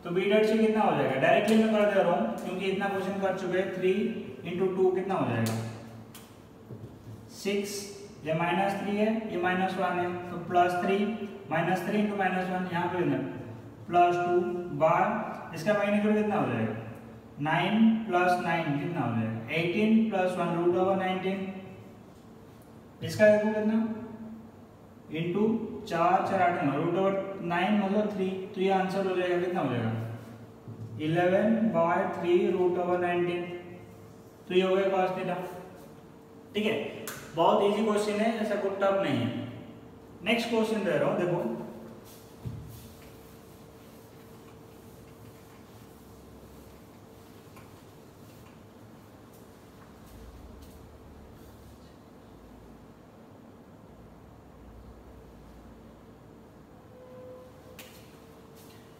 तो b डॉट c कितना हो जाएगा, डायरेक्टली मैं कर दे रहा हूं क्योंकि इतना क्वेश्चन कर चुके हैं। 3 इंटू 2 कितना हो जाएगा 6, ये माइनस 3 है ये माइनस 1 है, तो प्लस 3 माइनस 3 इंटू माइनस 1 यहाँ पे कितना प्लस 2 बार इसका मैग्नीट्यूड कितना हो जाएगा 9 प्लस 9 कितना हो जाएगा 18 प्लस 1 रूट ओवर 19। इसका देखो कितना इंटू 4 4 8 9 रूट ओवर 9 मतलब 3, तो ये आंसर हो जाएगा कितना हो जाएगा 11 बाय 3 रूट ओवर 19। तो ये हो गया cos थीटा। ठीक है, बहुत इजी क्वेश्चन है, ऐसा कुछ टफ नहीं है। नेक्स्ट क्वेश्चन दे रहा हूं देखो,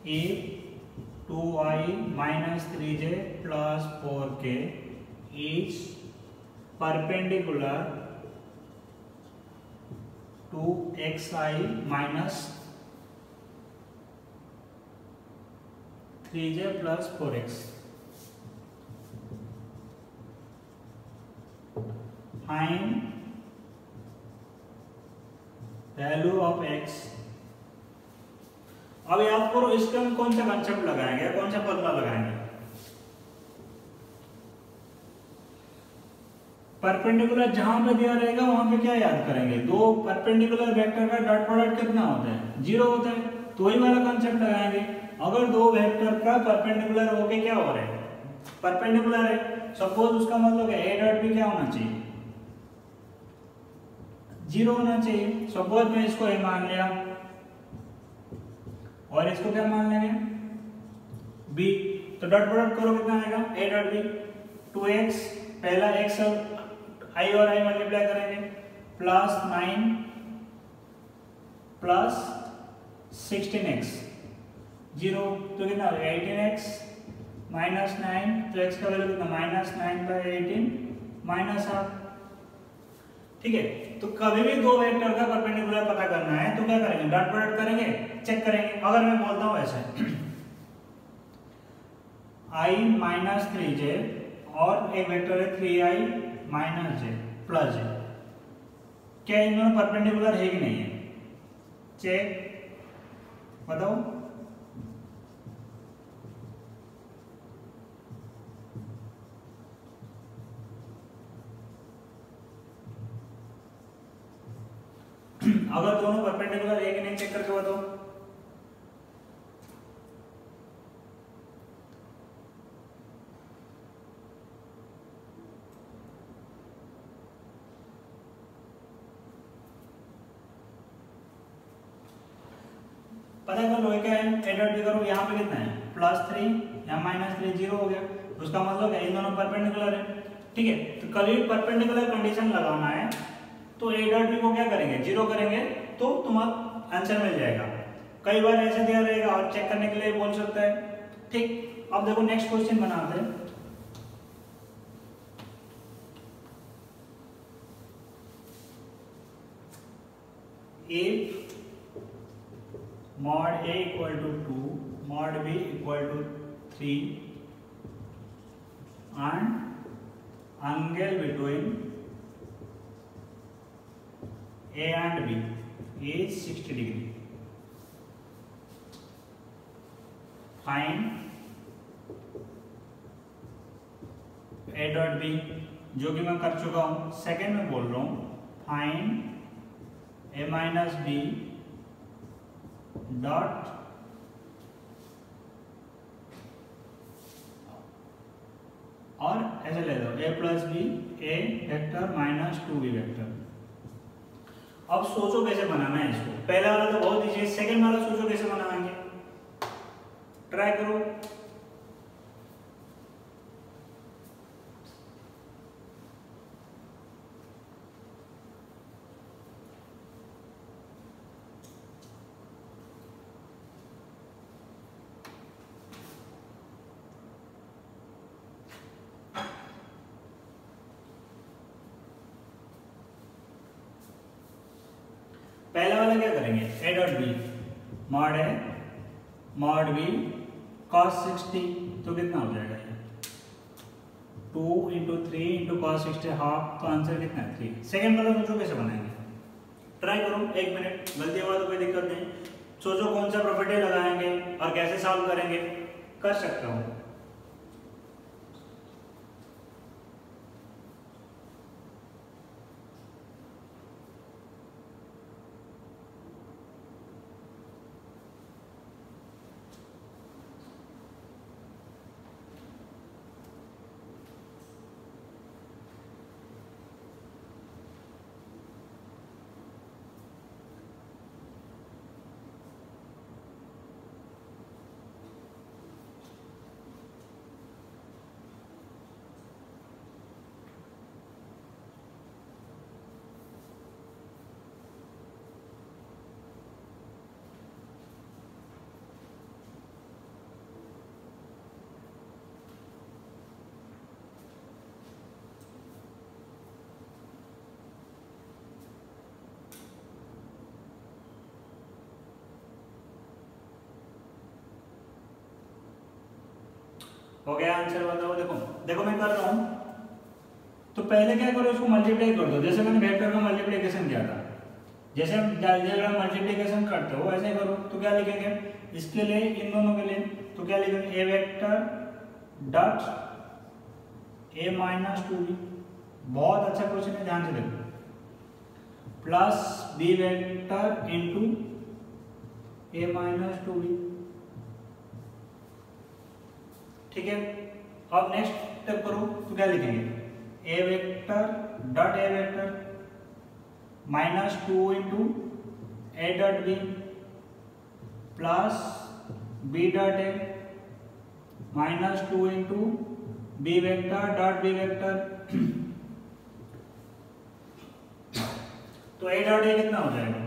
a 2i minus 3j plus 4k is perpendicular to xi minus 3j plus 4x. Find value of x. अब याद करो इसके हम कौन सा कंसेप्ट लगाएंगे, कौन सा फॉर्मूला लगाएंगे. परपेंडिकुलर जहां पे दिया रहेगा वहां पे क्या याद करेंगे, दो परपेंडिकुलर वेक्टर का डॉट प्रोडक्ट कितना होता है, 0 होता है. तो वही वाला कंसेप्ट लगाएंगे. अगर दो वेक्टर का परपेंडिकुलर होके क्या हो रहा है, परपेंडिकुलर है, सपोज उसका मतलब है ए डॉट भी क्या होना चाहिए, 0 होना चाहिए. सपोज मैं इसको ए मान लिया और इसको क्या मान लेंगे, बी. तो डॉट प्रोडक्ट करो कितना आएगा, ए डॉट बी. 2x पहला x आई और आई मल्टीप्लाई करेंगे प्लस 9 प्लस 16x 0. तो कितना 18x माइनस 9. तो x का वैल्यू कितना माइनस 9/18 माइनस हाफ. ठीक है. तो कभी भी दो वेक्टर का परपेंडिकुलर पता करना है तो क्या करेंगे, डॉट प्रोडक्ट करेंगे, चेक करेंगे. अगर मैं बोलता हूं ऐसे i माइनस 3j और एक वेक्टर है 3i minus j plus j, क्या इन दोनों परपेंडिकुलर है कि नहीं है, चेक बताओ. अगर दोनों परपेंडिकुलर है कि नहीं चेक करके बताओ. पता कर लो क्या है, ए डॉट बी करो, यहाँ पे कितना है +3, यहाँ -3, 0 हो गया. उसका मतलब है इन दोनों परपेंडिकुलर है. ठीक है. तो कभी परपेंडिकुलर कंडीशन लगाना है तो ए डॉट बी को क्या करेंगे, 0 करेंगे तो तुम्हारा आंसर मिल जाएगा. कई बार ऐसे दिया रहेगा और चेक करने के लिए बोल सकता है. ठीक. अब देखो नेक्स्ट क्वेश्चन बनाते हैं. If mod a equal to 2, mod b equal to 3 and angle between a and b is 60 degree. Find a dot b, जो कि मैं कर चुका हूं. सेकेंड में बोल रहा हूं find a minus b dot और ऐसे ले लो a plus B A vector minus 2b vector. अब सोचो कैसे बनाना है इसको. पहला वाला तो बहुत इजी है, सेकंड वाला सोचो कैसे बनाएंगे, ट्राई करो. पहला वाला क्या करेंगे, ए डॉट बी मॉड है मॉड बी cos 60. तो कितना हो जाएगा ये 2 × 3 × cos 60 हाफ. तो आंसर कितना है 3. सेकंड वाला सोचो कैसे बनाएंगे, ट्राई करो. 1 मिनट, गलती हुआ तो कोई दिक्कत नहीं. सोचो कौन सा प्रॉपर्टी लगाएंगे और कैसे सॉल्व करेंगे, कर सकता हूँ. हो गया आंसर बताओ। देखो देखो मैं कर रहा हूँ, तो पहले क्या करो, इसको मल्टीप्लाई कर दो। जैसे मैंने वेक्टर का मल्टीप्लिकेशन किया था, जैसे हम अलजेब्रा मल्टीप्लिकेशन करते हो वैसे करो। तो क्या लिखेंगे इसके लिए, इन दोनों के लिए, तो क्या लिखेंगे, a vector dot a minus 2b, बहुत अच्छा क्वेश्चन है, ध्यान से देखो, plus b vector into a minus 2b। ठीक है, अब नेक्स्ट स्टेप करो, तो क्या लिखेंगे, a vector dot a vector minus 2 into a dot B plus b dot a minus 2 into b vector dot b vector. तो ए डॉट ए कितना हो जाएगा,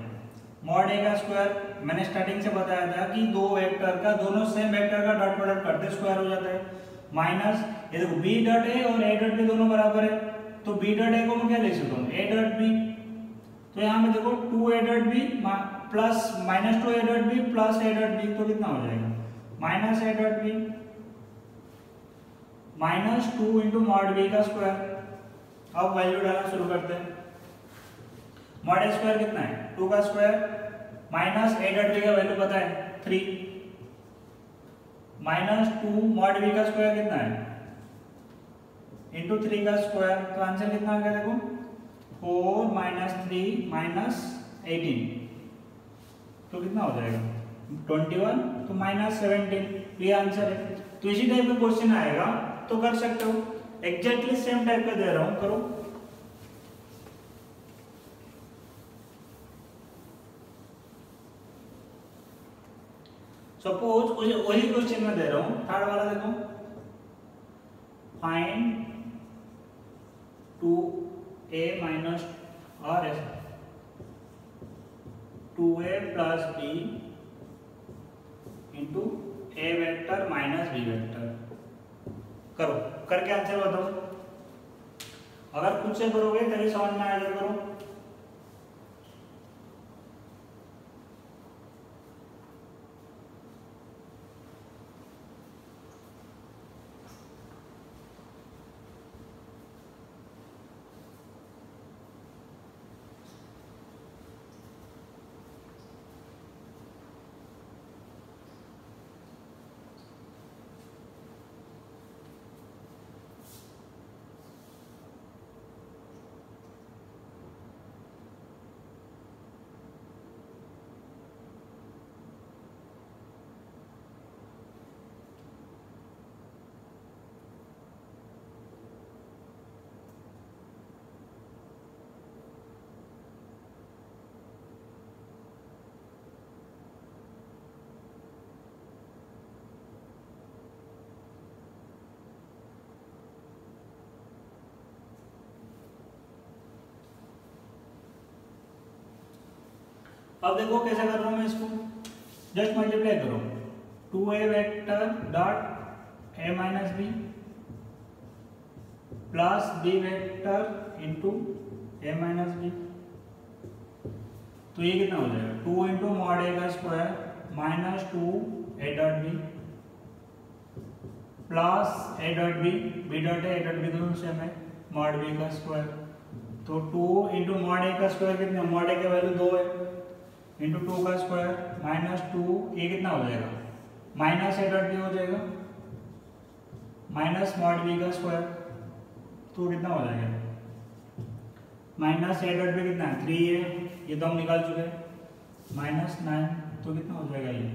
मॉड ए का स्क्वायर। मैंने स्टार्टिंग से बताया था कि दो वेक्टर का, दोनों सेम वेक्टर का डॉट प्रोडक्ट करते स्क्वायर हो जाता है, माइनस ये देखो बी डॉट ए और ए डॉट बी दोनों बराबर है, तो बी डॉट ए को मैं क्या लिख सकता हूँ, ए डॉट बी। तो यहाँ पे देखो 2 A dot B plus minus 2 A dot B plus A dot B, तो कितना हो जाएगा, minus A dot B minus 2 into mod B का स्क्वायर। अब वैल्यू डालना शुरू करते हैं। मॉड ए स्क्वायर कितना है, 2 का square minus A dot B का वैल्यू पता है 3 माइनस 2 मॉड बी का स्क्वायर कितना है इंटू 3 का स्क्वायर। तो आंसर कितना आ गया देखो, 4 माइनस 3 माइनस 18, तो कितना हो जाएगा 21, तो माइनस 17, ये आंसर है। तो इसी टाइप का क्वेश्चन आएगा तो कर सकते हो, एग्जैक्टली सेम टाइप का दे रहा हूं, करो। सपोज वही क्वेश्चन में दे रहा हूं, थर्ड वाला देखो, फाइंड 2a माइनस और 2a प्लस b इंटू ए वेक्टर माइनस बी वेक्टर। करो, करके आंसर बताओ। अगर खुद से करोगे तभी समझ में आएगा, करो। अब देखो कैसे कर रहा हूं मैं इसको, जस्ट मल्टीप्लाई करो, 2a vector dot a minus B plus b vector into a minus B. तो ये कितना हो जाएगा, 2 इंटू मॉड ए का square minus 2 A dot B plus A dot B dot A dot B दोनों same है, mod B का square. तो 2 इंटू मॉड ए का स्क्वायर कितना, मॉड ए का वैल्यू 2 है, इंटू 2 का स्क्वायर माइनस 2, ये कितना हो जाएगा, माइनस ए डॉट बी हो जाएगा, माइनस मॉड बी का स्क्वायर, तो कितना हो जाएगा, माइनस ए डॉट बी कितना है 3 है, ये तो हम निकाल चुके हैं, माइनस 9, तो कितना हो जाएगा ये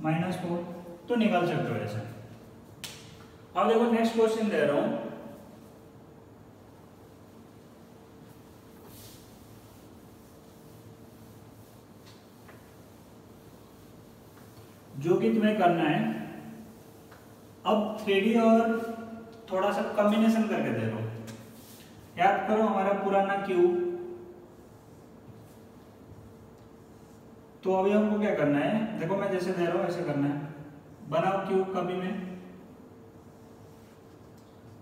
माइनस 4, तो निकाल सकते हो ऐसे। अब देखो नेक्स्ट क्वेश्चन दे रहा हूं, जो कि तुम्हें करना है। अब 3D और थोड़ा सा कॉम्बिनेशन करके दे रहा हूं। याद करो हमारा पुराना क्यूब, तो अभी हमको क्या करना है, देखो मैं जैसे दे रहा हूं ऐसे करना है। बनाओ क्यूब कभी में,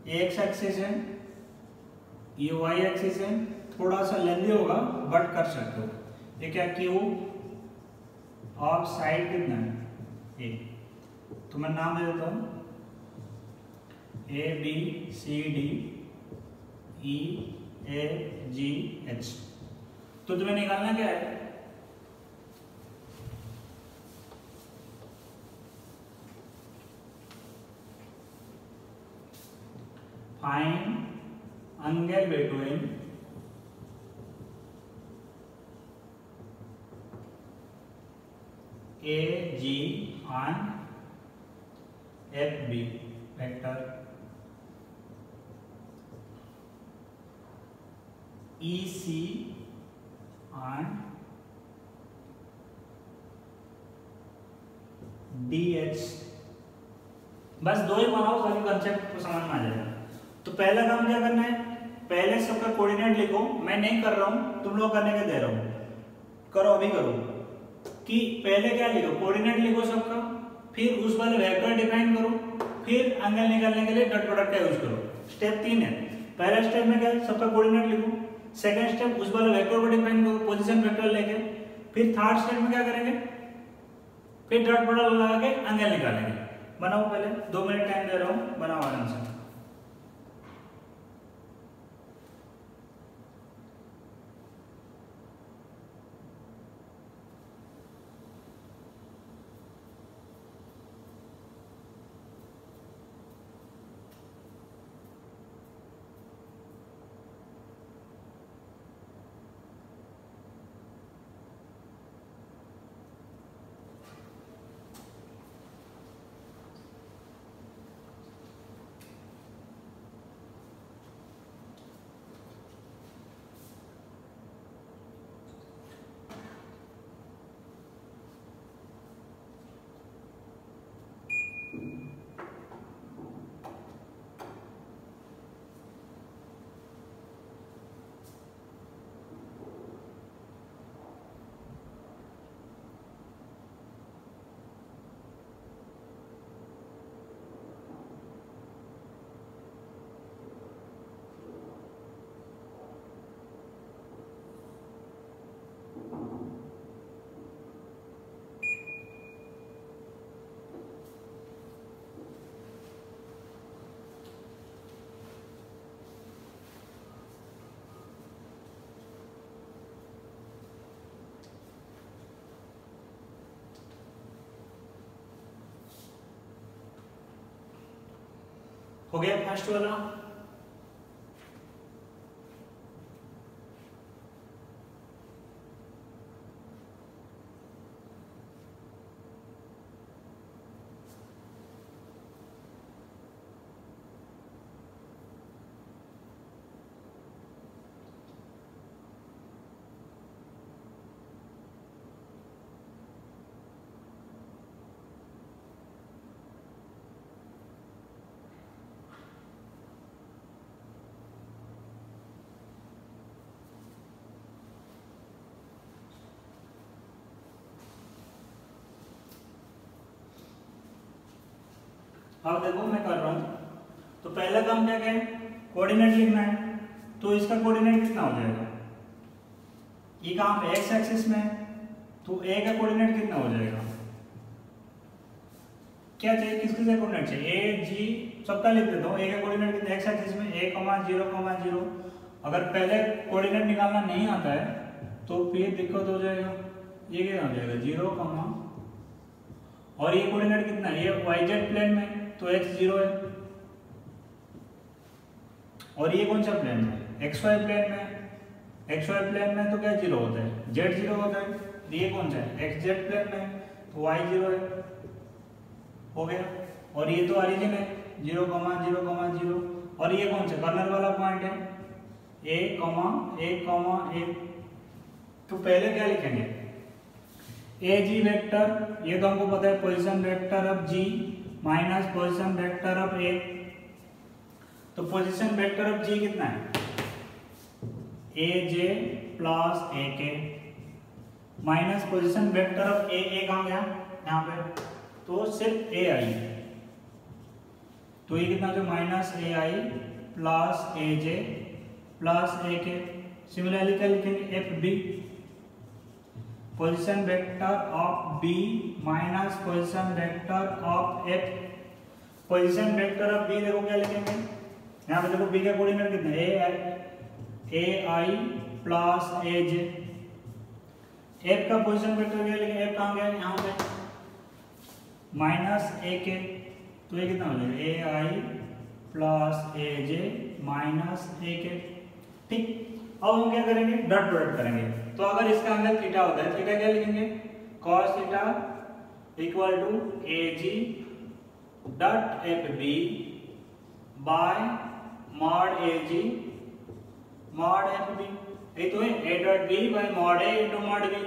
ये एक्स एक्सिस है, ये वाई एक्सिस है, थोड़ा सा लेंदी होगा बट कर सकते हो। ये क्या क्यूब और साइड कितना है, ये तो मैं नाम दे देता हूं A B C D E A G H. तो तुम्हें निकालना क्या है, find angle between A G and F B vector E C and D H. बस दो ही बनाओ, सारे कंसेप्ट को समझ में आ जाएगा। तो पहला काम क्या करना है, पहले सबका कोऑर्डिनेट लिखो। मैं नहीं कर रहा हूं, तुम लोग करने के दे रहा हूं, करो अभी करो। कि पहले क्या लिखो, कोऑर्डिनेट लिखो सबका, फिर उस वाले वेक्टर डिफाइन करो, फिर एंगल निकालने के लिए डॉट प्रोडक्ट का यूज करो। स्टेप 3 है। पहला स्टेप में क्या है, सबका कोऑर्डिनेट लिखो। सेकंड स्टेप उस वाले वेक्टर को डिफाइन करो पोजीशन वेक्टर लेके। फिर थर्ड स्टेप में क्या करेंगे, फिर डॉट प्रोडक्ट लगा के एंगल निकालेंगे। बनाओ, पहले 2 मिनट टाइम दे रहा हूं, बनाओ आराम से। हो गया फर्स्ट वाला। अब देखो मैं कर रहा हूं। तो पहला काम क्या है, कोऑर्डिनेट लिखना है। तो इसका कोऑर्डिनेट कितना हो जाएगा, ये काम पे एक्स एक्सिस में, तो ए का कोऑर्डिनेट कितना हो जाएगा, क्या चाहिए, किसके से कोऑर्डिनेट चाहिए, ए जी सबका लिख देता हूँ। ए का कोऑर्डिनेट कितना एक्स एक्सिस में a, 0, 0। अगर पहले कोऑर्डिनेट निकालना नहीं आता है तो फिर दिक्कत हो जाएगा। ये क्या हो जाएगा 0, और ये कोऑर्डिनेट कितना है, ये YZ प्लेन में, तो x 0 है। और ये कौन सा प्लेन है, XY प्लेन में। XY प्लेन में तो क्या 0 होता है, Z 0 होता है। ये कौन सा है, XZ प्लेन में, तो Y 0 है। हो गया। और ये तो ऑरिजिन है 0, 0, 0। और ये कौन सा कॉर्नर वाला पॉइंट है, A, 1, 1। तो पहले क्या लिखेंगे, ए जी वेक्टर, ये तो हमको पता है position vector of g minus position vector of a. तो पोजीशन वेक्टर ऑफ जी कितना है, ए जे प्लस ए के माइनस पोजीशन वेक्टर ऑफ ए कहाँ गया यहाँ पे, तो सिर्फ ए आई। तो ये कितना जो माइनस ए आई प्लस ए जे प्लस ए के। सिमिलरली क्या लिखेंगे, F B, position vector of B minus position vector of F. Position vector of B देखो क्या लिखेंगे, यहाँ पे देखो बी का कोऑर्डिनेट कितना है, ए आई प्लस ए जे। एफ का पोजीशन वेक्टर क्या लिखेंगे, एफ कहाँ गया, यहाँ पे माइनस ए के, तो ये कितना हो जाएगा, ए आई प्लस ए जे माइनस ए के। ठीक, अब हम क्या करेंगे, डॉट प्रोडक्ट करेंगे। तो अगर इसका एंगल थीटा होता है, थीटा क्या लिखेंगे, cos theta equal to A G dot F B by mod A G mod F B. ये तो है A dot B by mod A into mod B.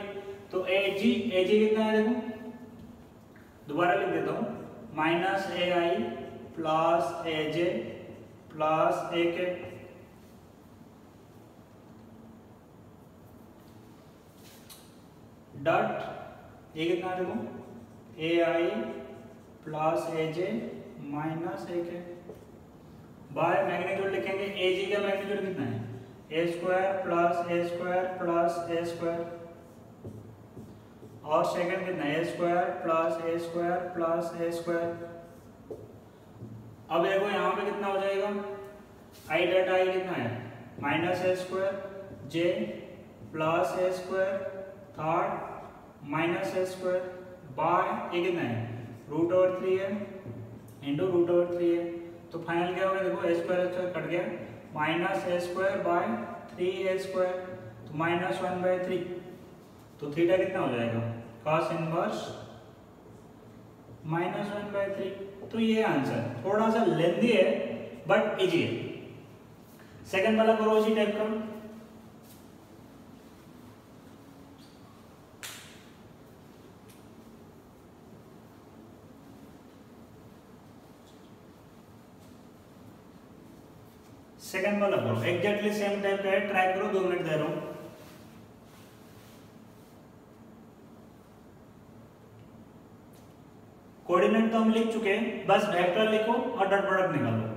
तो ए जी कितना है देखो, दोबारा लिख देता हूं, माइनस ए आई प्लस ए जे प्लस ए के। डॉट ये कितना देखो, ए आई प्लस ए जे माइनस ए के बाय मैग्नीट्यूड लिखेंगे, ए जी का मैग्नीट्यूड कितना है, ए स्क्वायर प्लस ए स्क्वायर और सेकंड कितना है, ए स्क्वायर प्लस ए स्क्वायर। अब देखो यहाँ पे कितना हो जाएगा, आई डॉट आई कितना है, minus A square J plus A square third minus A square by ये कितना है, √3 है इंटू √3 है। तो फाइनल क्या होगा देखो, ए स्क्वायर कट गया, minus A square by 3 A square, तो -1/3। तो थीटा कितना हो जाएगा, cos इनवर्स -1/3। तो ये आंसर थोड़ा सा लेंदी है बट इजी है। सेकंड वाला करो उसी टाइप का। सेकंड वाला करो, एग्जैक्टली सेम टाइप का है, ट्राई करो, 2 मिनट दे रहा हूं। कोऑर्डिनेट तो हम लिख चुके हैं, बस वेक्टर लिखो और डॉट प्रोडक्ट निकालो।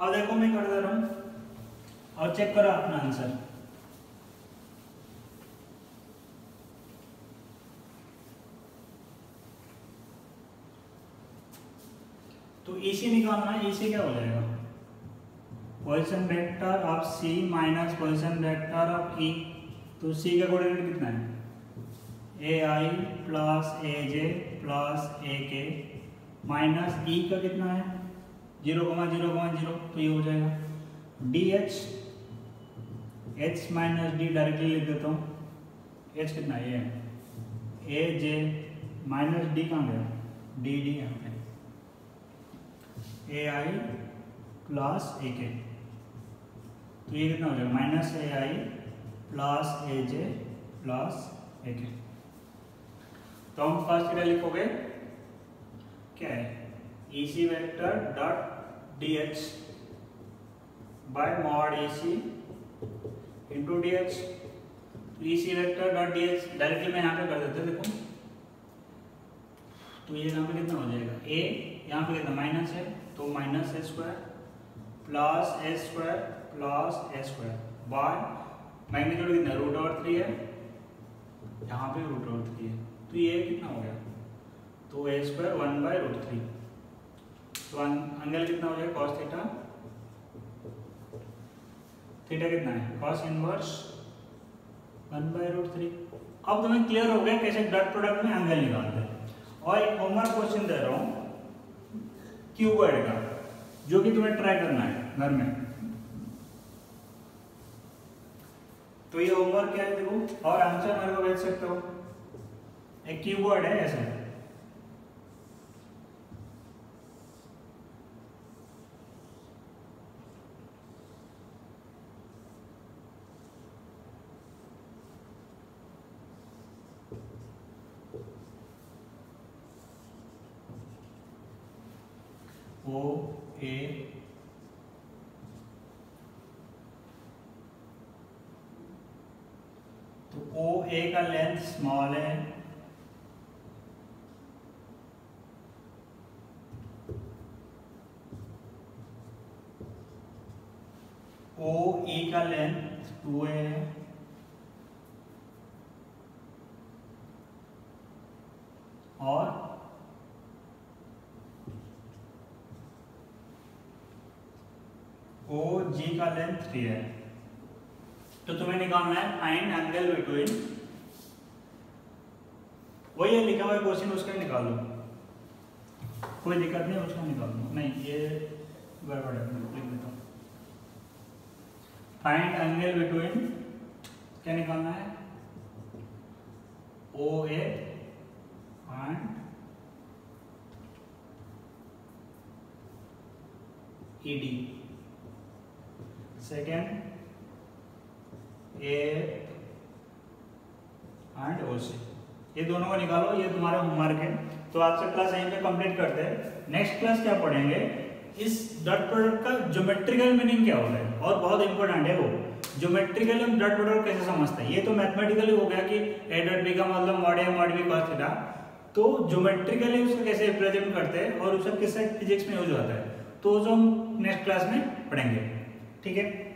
अब देखो मैं कर दे रहा हूं और चेक करो अपना आंसर। तो इसी निकालना है, इसी क्या हो जाएगा, position vector of C minus position vector of E. तो सी का कोऑर्डिनेट कितना है, ए आई प्लस ए जे प्लस ए के माइनस ई का कितना है 0,0,0, तो ये हो जाएगा D H minus D, directly लिख देता हूँ, एच कितना है ए जे माइनस डी कहाँ गया, डी यहाँ पे ए आई प्लस ए के, तो ये कितना हो जाएगा माइनस ए आई प्लस ए जे प्लस ए के। तो हम फर्स्ट क्या लिखोगे, क्या है e c vector dot d h by mod a c into d h. E c vector dot d h directly मैं यहाँ पे कर देते देखो, तो ये यहाँ पे कितना हो जाएगा, ए यहाँ पे कितना माइनस है, तो minus A square plus A square plus A square by magnitude कितना √3 है, यहाँ पे √3 है, तो ये कितना हो गया, तो ए स्क्वायर 1/√3। तो एंगल कितना हो जाएगा cos थीटा, थीटा कितना है cos इनवर्स 1/√3। अब तुम्हें क्लियर हो गया कैसे डॉट प्रोडक्ट में एंगल निकालते हैं। और एक होमवर्क क्वेश्चन दे रहा हूं क्यूबॉइड का, जो कि तुम्हें ट्राई करना है घर में। तो ये होमवर्क क्या है देखो, और आंसर मेरे को भेज सकते हो। एक कीवर्ड है ऐसे, ओ ए तो ओ ए का लेंथ स्मॉल है, ओ ई का लेंथ 2a है, और ओ जी का लेंथ 3 है। तो तुम्हें निकालना है फाइंड एंगल बिटवीन, वही है लिखा हुआ क्वेश्चन, उसका निकाल लो, कोई दिक्कत नहीं, उसका निकाल लो। नहीं ये गड़बड़ है, लिख देता हूँ। फाइंड एंगल बिटवीन, क्या निकालना है, o a and e d. Second a and o c, ये दोनों को निकालो, ये तुम्हारा होमवर्क है। तो आज से क्लास यहीं पे कंप्लीट करते हैं। नेक्स्ट क्लास क्या पढ़ेंगे, इस डॉट प्रोडक्ट का ज्योमेट्रिकल मीनिंग क्या होता है, और बहुत इंपॉर्टेंट है वो, ज्योमेट्रिकल हम डॉट प्रोडक्ट कैसे समझते हैं। ये तो मैथमेटिकली हो गया कि ए डॉट बी का मतलब मॉड ए मॉड बी cos थीटा, तो ज्योमेट्रिकली उसको कैसे रिप्रेजेंट करते हैं और उसका किससे फिजिक्स में यूज होता है, तो जो हम नेक्स्ट क्लास में पढ़ेंगे। ठीक है।